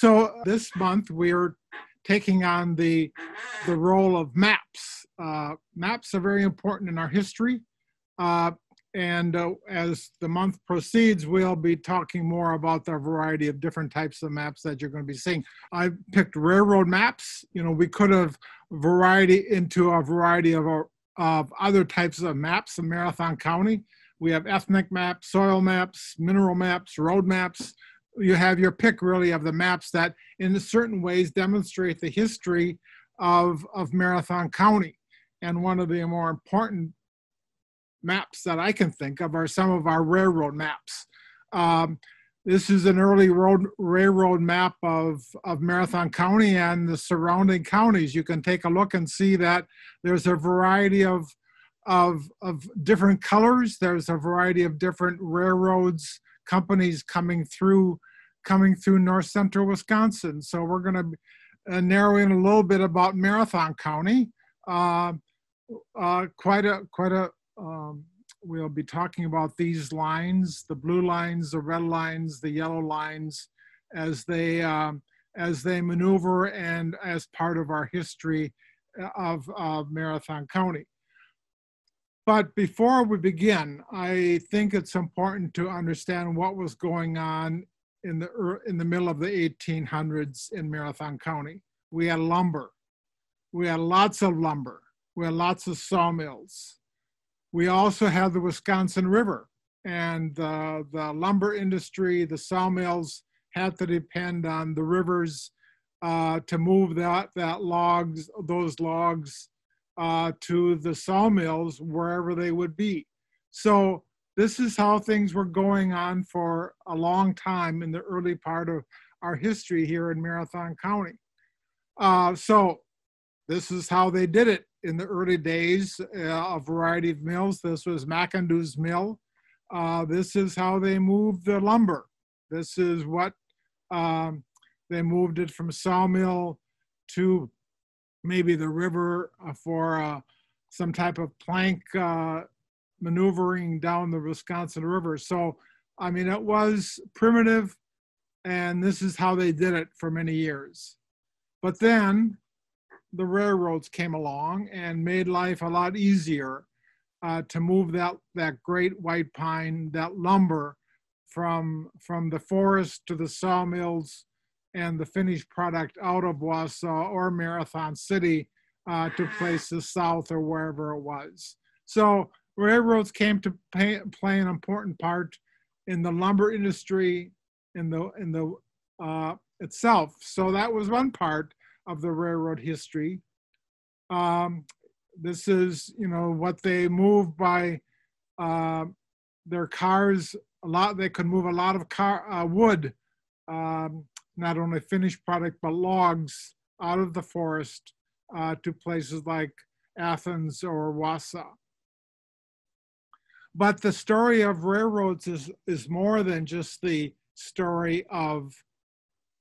So this month we're taking on the role of maps. Maps are very important in our history. And as the month proceeds, we'll be talking more about the variety of different types of maps that you're going to be seeing. I picked railroad maps. You know, we could have variety into a variety of other types of maps in Marathon County. We have ethnic maps, soil maps, mineral maps, road maps. You have your pick really of the maps that in certain ways demonstrate the history of Marathon County. And one of the more important maps that I can think of are some of our railroad maps. This is an early railroad map of Marathon County and the surrounding counties. You can take a look and see that there's a variety of different colors. There's a variety of different railroads, companies coming through north central Wisconsin. So we're going to narrow in a little bit about Marathon County. We'll be talking about these lines, the blue lines, the red lines, the yellow lines, as they maneuver and as part of our history of Marathon County. But before we begin, I think it's important to understand what was going on in the middle of the 1800s in Marathon County. We had lumber. We had lots of lumber. We had lots of sawmills. We also had the Wisconsin River, and the lumber industry, the sawmills had to depend on the rivers to move those logs to the sawmills wherever they would be. So this is how things were going on for a long time in the early part of our history here in Marathon County. So this is how they did it in the early days, a variety of mills. This was McIndoe's mill. This is how they moved the lumber. This is what they moved it from sawmill to maybe the river for some type of plank maneuvering down the Wisconsin River. So, I mean, it was primitive, and this is how they did it for many years. But then the railroads came along and made life a lot easier to move that great white pine, that lumber from the forest to the sawmills and the finished product out of Wausau or Marathon City to places south or wherever it was. So railroads came to play an important part in the lumber industry in the itself. So that was one part of the railroad history. This is, what they moved by their cars. They could move a lot of wood, not only finished product, but logs out of the forest to places like Athens or Wausau. But the story of railroads is more than just the story of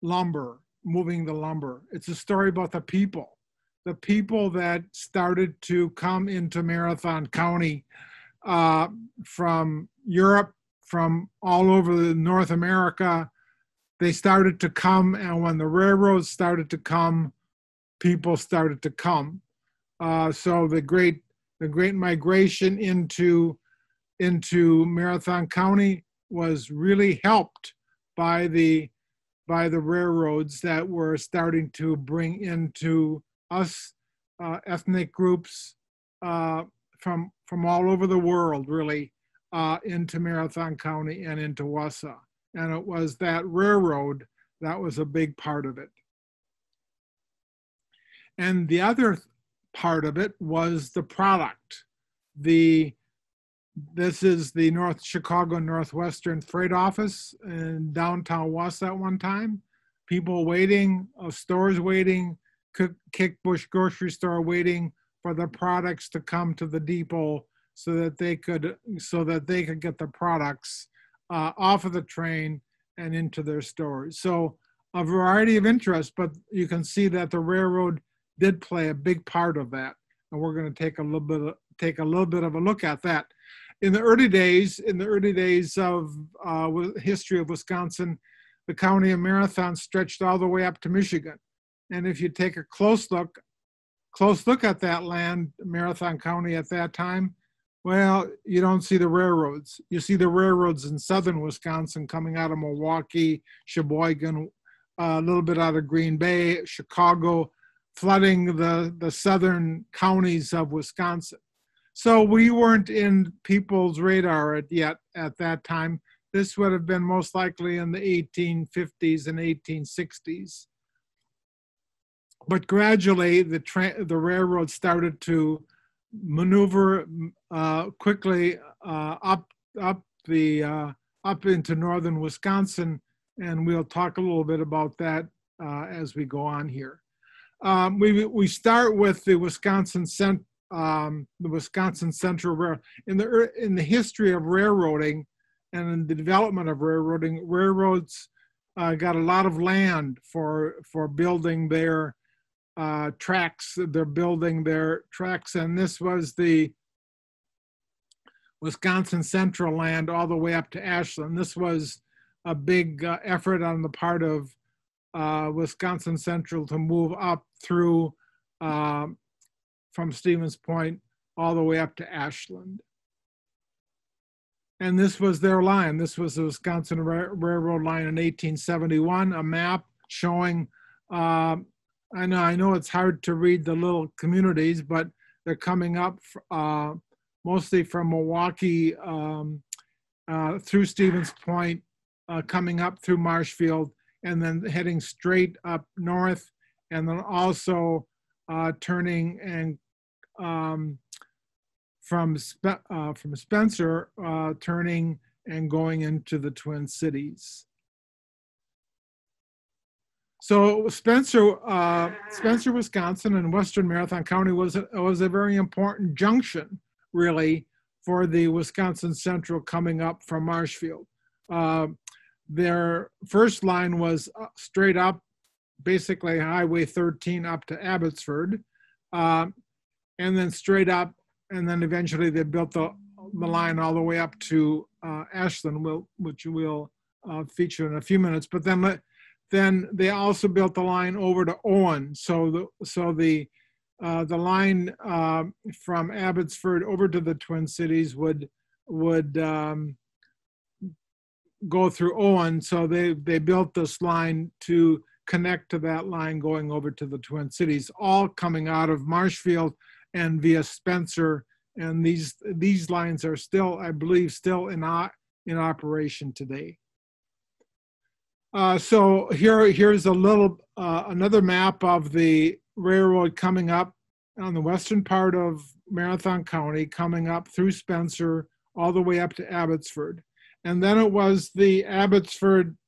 lumber, moving the lumber. It's a story about the people that started to come into Marathon County from Europe, from all over North America. They started to come, and when the railroads started to come, people started to come. So the great migration into Marathon County was really helped by the railroads that were starting to bring into us ethnic groups from all over the world, really, into Marathon County and into Wausau. And it was that railroad that was a big part of it. And the other part of it was the product. This is the North Chicago Northwestern Freight Office in downtown Wausau at one time. People waiting, stores waiting, Kickbush grocery store waiting for the products to come to the depot so that they could get the products off of the train and into their stores. So a variety of interests, but you can see that the railroad did play a big part of that, and we're going to take a little bit of a look at that. In the early days of history of Wisconsin, the county of Marathon stretched all the way up to Michigan. And if you take a close look at that land, Marathon County at that time, well, you don't see the railroads. You see the railroads in southern Wisconsin coming out of Milwaukee, Sheboygan, a little bit out of Green Bay, Chicago, flooding the southern counties of Wisconsin. So we weren't in people's radar yet at that time. This would have been most likely in the 1850s and 1860s. But gradually, the railroad started to maneuver quickly up into northern Wisconsin, and we'll talk a little bit about that as we go on here. We start with the Wisconsin Central Railroad. In the history of railroading and in the development of railroading, railroads got a lot of land for building their tracks. They're building their tracks, and this was the Wisconsin Central land all the way up to Ashland. This was a big effort on the part of Wisconsin Central to move up through from Stevens Point all the way up to Ashland. And this was their line. This was the Wisconsin Railroad line in 1871, a map showing I know it's hard to read the little communities, but they're coming up mostly from Milwaukee through Stevens Point, coming up through Marshfield, and then heading straight up north, and then also turning and from Spencer, turning and going into the Twin Cities. So Spencer, Wisconsin, and Western Marathon County was a very important junction, really, for the Wisconsin Central coming up from Marshfield. Their first line was straight up, basically Highway 13 up to Abbotsford, and then straight up, and then eventually they built the line all the way up to Ashland, which we'll feature in a few minutes. But then they also built the line over to Owen. So the line from Abbotsford over to the Twin Cities would go through Owen. So they built this line to connect to that line going over to the Twin Cities, all coming out of Marshfield and via Spencer. And these lines are still, I believe, still in operation today. So here's a little another map of the railroad coming up on the western part of Marathon County, coming up through Spencer all the way up to Abbotsford. And then it was the Abbotsford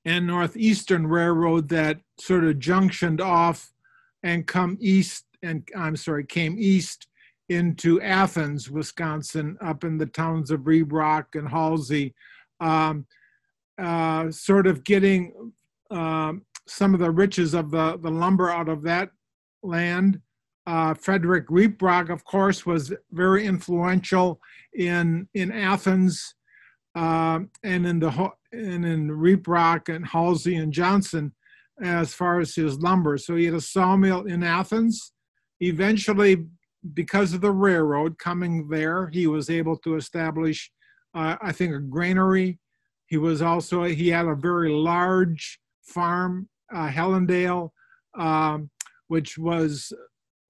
and Northeastern Railroad that sort of junctioned off and came east into Athens, Wisconsin, up in the towns of Rebrock and Halsey, sort of getting some of the riches of the lumber out of that land. Frederick Rebrock, of course, was very influential in Athens and in Rebrock and Halsey and Johnson as far as his lumber. So he had a sawmill in Athens. Eventually, because of the railroad coming there, he was able to establish, I think, a granary. He had a very large farm, Hellendale, which was,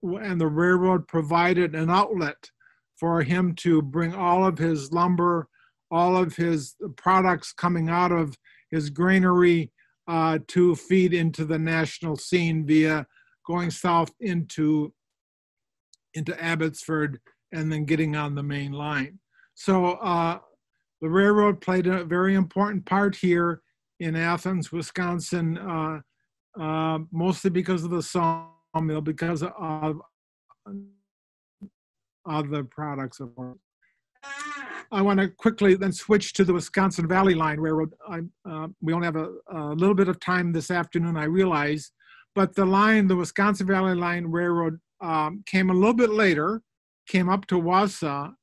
and the railroad provided an outlet for him to bring all of his lumber, all of his products coming out of his granary to feed into the national scene via going south into Abbotsford and then getting on the main line. So the railroad played a very important part here in Athens, Wisconsin, mostly because of the sawmill, because of other products, of course. I want to quickly then switch to the Wisconsin Valley Line Railroad. We only have a little bit of time this afternoon, I realize, but the Wisconsin Valley Line Railroad came a little bit later, came up to Wausau,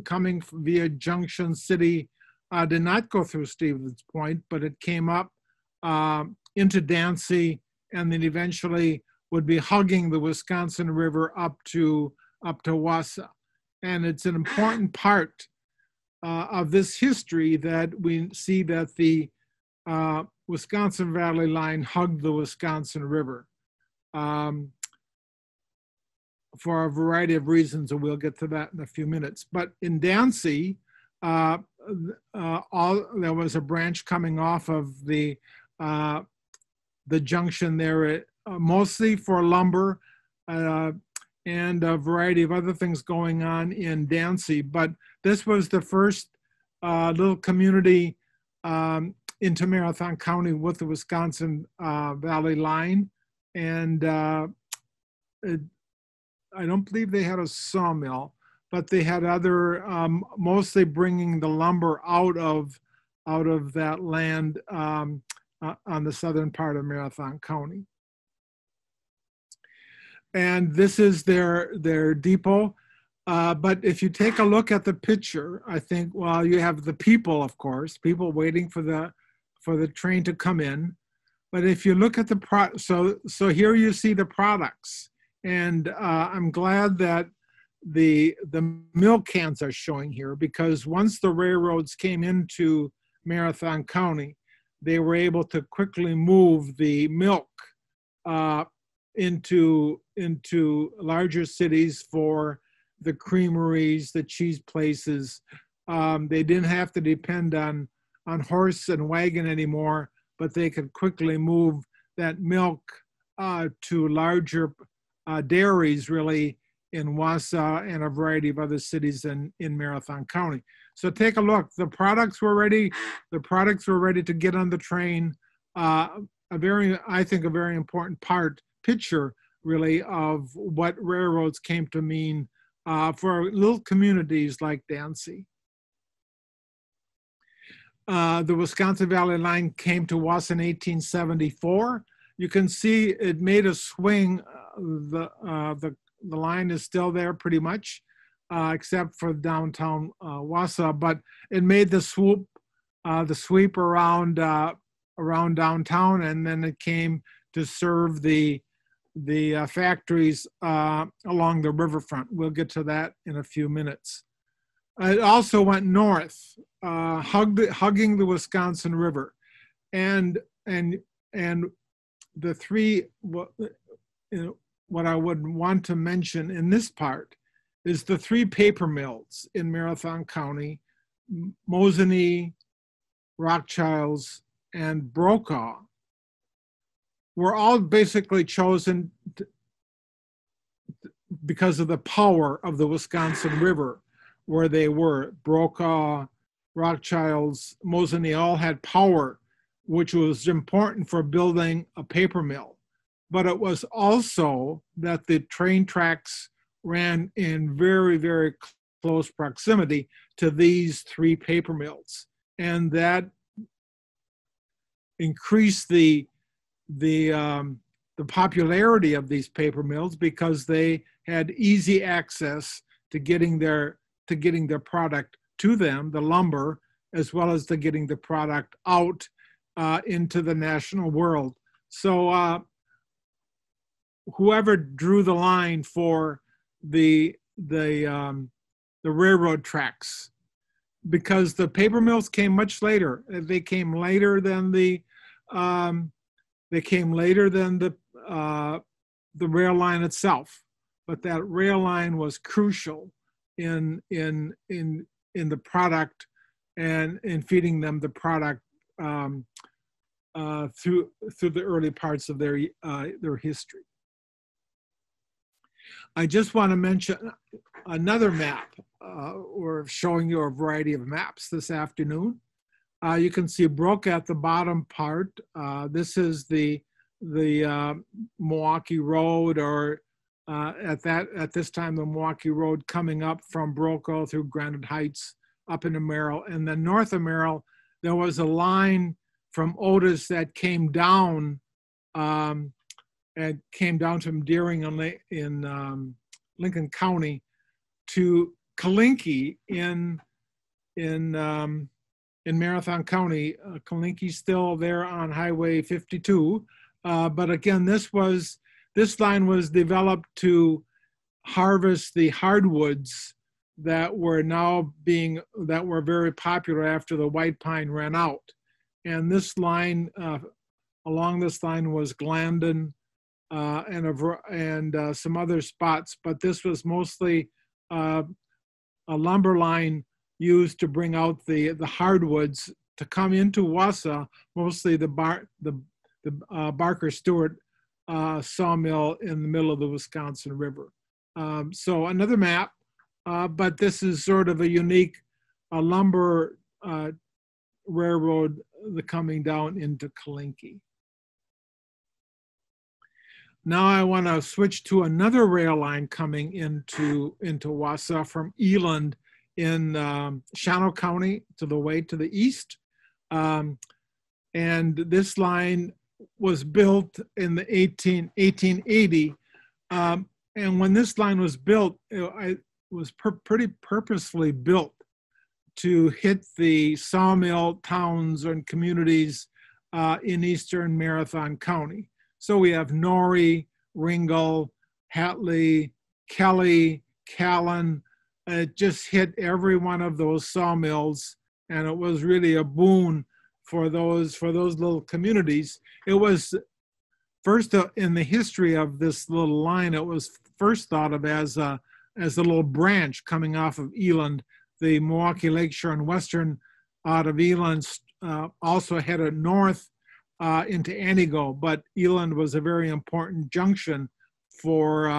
coming via Junction City did not go through Stevens Point, but it came up into Dancy, and then eventually would be hugging the Wisconsin River up to Wausau. And it's an important part of this history that we see that the Wisconsin Valley Line hugged the Wisconsin River for a variety of reasons, and we'll get to that in a few minutes. But in Dancy, there was a branch coming off of the junction there, mostly for lumber and a variety of other things going on in Dancy. But this was the first little community into Marathon County with the Wisconsin Valley Line. And I don't believe they had a sawmill, but they had other, mostly bringing the lumber out of that land on the southern part of Marathon County. And this is their depot. But if you take a look at the picture, I think, well, you have the people, of course, people waiting for the train to come in. But if you look at the so here you see the products, and I'm glad that the milk cans are showing here, because once the railroads came into Marathon County, they were able to quickly move the milk into larger cities for the creameries, the cheese places. They didn't have to depend on horse and wagon anymore, but they could quickly move that milk to larger dairies, really, in Wausau and a variety of other cities in Marathon County. So take a look. The products were ready. The products were ready to get on the train. I think a very important picture, really, of what railroads came to mean for little communities like Dancy. The Wisconsin Valley Line came to us in 1874. You can see it made a swing. The line is still there pretty much, except for downtown Wausau, but it made the sweep around downtown, and then it came to serve the factories along the riverfront. We'll get to that in a few minutes. It also went north, hugging the Wisconsin River, and the three. What I would want to mention in this part is the three paper mills in Marathon County: Mosinee, Rothschilds, and Brokaw. Were all basically chosen because of the power of the Wisconsin River where they were. Brokaw, Rothschilds, Mosinee all had power, which was important for building a paper mill. But it was also that the train tracks ran in very, very close proximity to these three paper mills. And that increased the popularity of these paper mills because they had easy access to getting their product to them, the lumber, as well as to getting the product out into the national world. So whoever drew the line for the railroad tracks, because the paper mills came much later. They came later than the rail line itself, but that rail line was crucial in the product and in feeding them the product through the early parts of their history. I just want to mention another map. We're showing you a variety of maps this afternoon. You can see Brook at the bottom part. This is the Milwaukee Road, or at this time the Milwaukee Road coming up from Brokaw through Granite Heights up into Merrill. And then north of Merrill, there was a line from Otis that came down from Deering in Lincoln County to Kalinke in in Marathon County. Kalinke's still there on Highway 52. But again, this line was developed to harvest the hardwoods that were very popular after the white pine ran out. And this line, along this line was Glandon and some other spots, but this was mostly a lumber line used to bring out the hardwoods to come into Wausau, mostly the Barker Stewart sawmill in the middle of the Wisconsin River. So another map, but this is sort of a unique lumber railroad coming down into Kalinke. Now I want to switch to another rail line coming into Wausau from Eland in Shawano County to the east. And this line was built in the 1880. And when this line was built, it was pretty purposefully built to hit the sawmill towns and communities in eastern Marathon County. So we have Norrie, Ringel, Hatley, Kelly, Callan. It just hit every one of those sawmills, and it was really a boon for those little communities. It was first in the history of this little line. It was first thought of as a little branch coming off of Eland. The Milwaukee Lakeshore and Western out of Eland also headed north into Antigo, but Eland was a very important junction for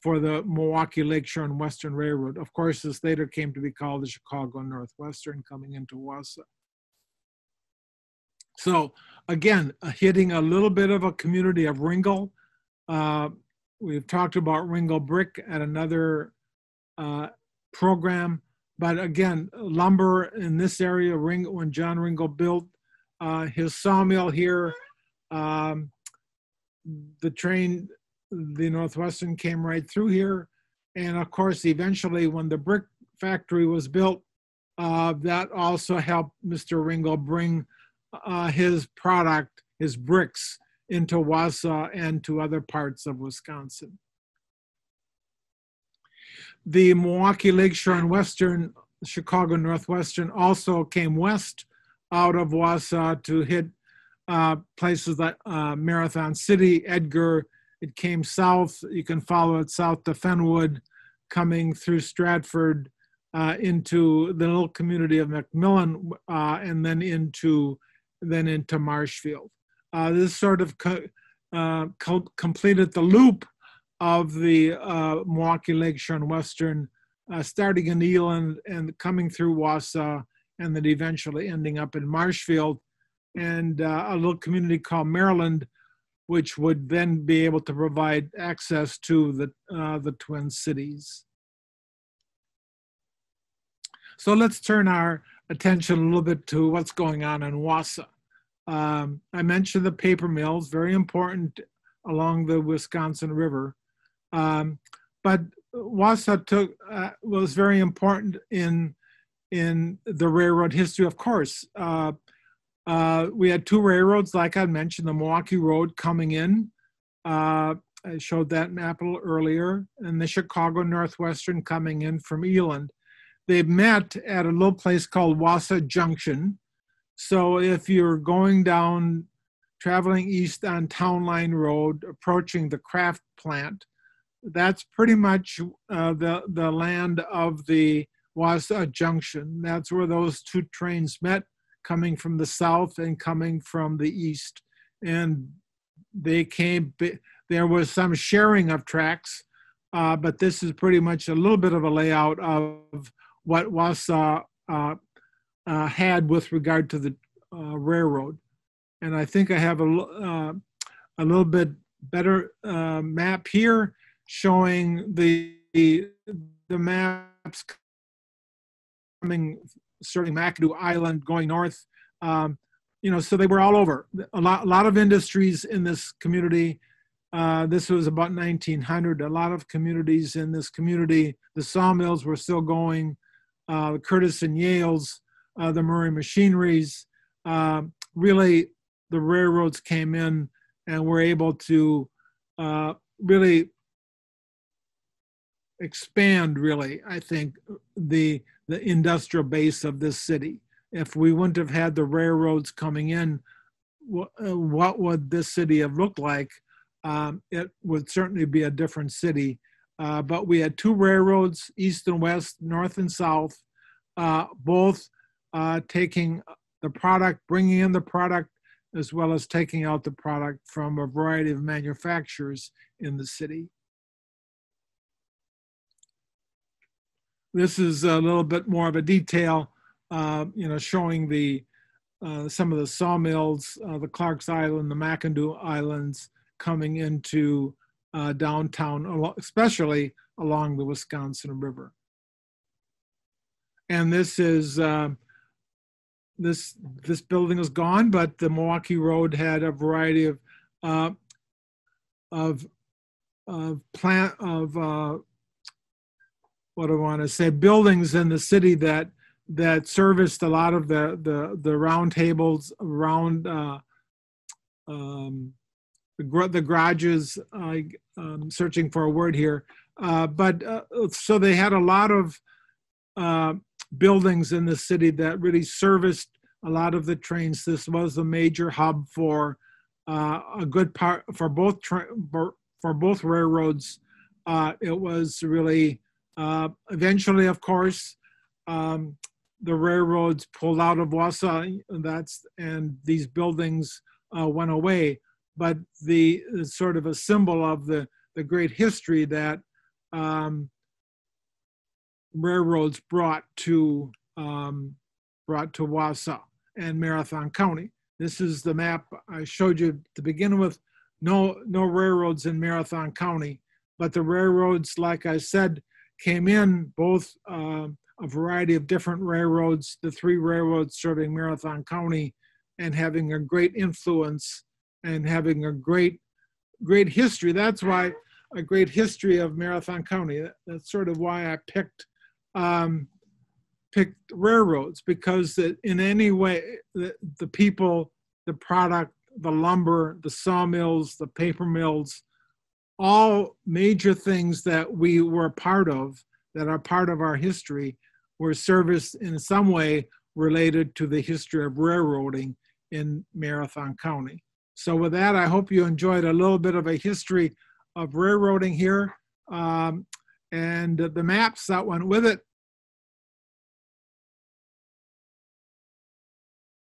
the Milwaukee Lakeshore and Western Railroad. Of course, this later came to be called the Chicago Northwestern, coming into Wausau. So again, hitting a little bit of a community of Ringel. We've talked about Ringel Brick at another program, but again, lumber in this area, when John Ringel built his sawmill here, the Northwestern came right through here. And of course, eventually when the brick factory was built, that also helped Mr. Ringel bring his product, his bricks, into Wausau and to other parts of Wisconsin. The Milwaukee Lakeshore and Western, Chicago Northwestern also came west out of Wausau to hit places like Marathon City, Edgar. It came south. You can follow it south to Fenwood, coming through Stratford into the little community of Macmillan, and then into Marshfield. This sort of completed the loop of the Milwaukee Lakeshore and Western, starting in Eland and coming through Wausau, and then eventually ending up in Marshfield, and a little community called Maryland, which would then be able to provide access to the Twin Cities. So let's turn our attention a little bit to what's going on in Wausau. I mentioned the paper mills, very important along the Wisconsin River. But Wausau was very important in the railroad history, of course. We had two railroads, like I mentioned, the Milwaukee Road coming in. I showed that map a little earlier, and the Chicago Northwestern coming in from Eland. They met at a little place called Wausau Junction. So if you're going down, traveling east on Town Line Road, approaching the Kraft plant, that's pretty much the land of the Wausau Junction. That's where those two trains met, coming from the south and coming from the east. And there was some sharing of tracks, but this is pretty much a little bit of a layout of what Wausau had with regard to the railroad. And I think I have a little bit better map here showing the maps coming, starting McAdoo Island, going north. So they were all over. A lot of industries in this community. This was about 1900. A lot of communities in this community. The sawmills were still going. Curtis and Yale's the Murray machineries. Really, the railroads came in and were able to really expand, really, I think, the industrial base of this city. If we wouldn't have had the railroads coming in, what would this city have looked like? It would certainly be a different city. But we had two railroads, east and west, north and south, both taking the product, bringing in the product, as well as taking out the product from a variety of manufacturers in the city. This is a little bit more of a detail, showing the some of the sawmills, the Clark's Island, the McIndoe Islands coming into downtown, especially along the Wisconsin River. And this is this building is gone, but the Milwaukee Road had a variety of what do I want to say, buildings in the city that serviced a lot of the round tables, around the garages. I'm searching for a word here, so they had a lot of buildings in the city that really serviced a lot of the trains. This was a major hub for a good part for both railroads. It was really eventually, of course, the railroads pulled out of Wausau. And these buildings went away. But the sort of a symbol of the great history that railroads brought to Wausau and Marathon County. This is the map I showed you to begin with. No railroads in Marathon County, but the railroads, like I said, came in, both a variety of different railroads, the three railroads serving Marathon County, and having a great influence and having a great history. That's why a great history of Marathon County. That's sort of why I picked railroads, because in any way, the people, the product, the lumber, the sawmills, the paper mills, all major things that we were a part of, that are part of our history, were serviced in some way related to the history of railroading in Marathon County. So with that, I hope you enjoyed a little bit of a history of railroading here. And the maps that went with it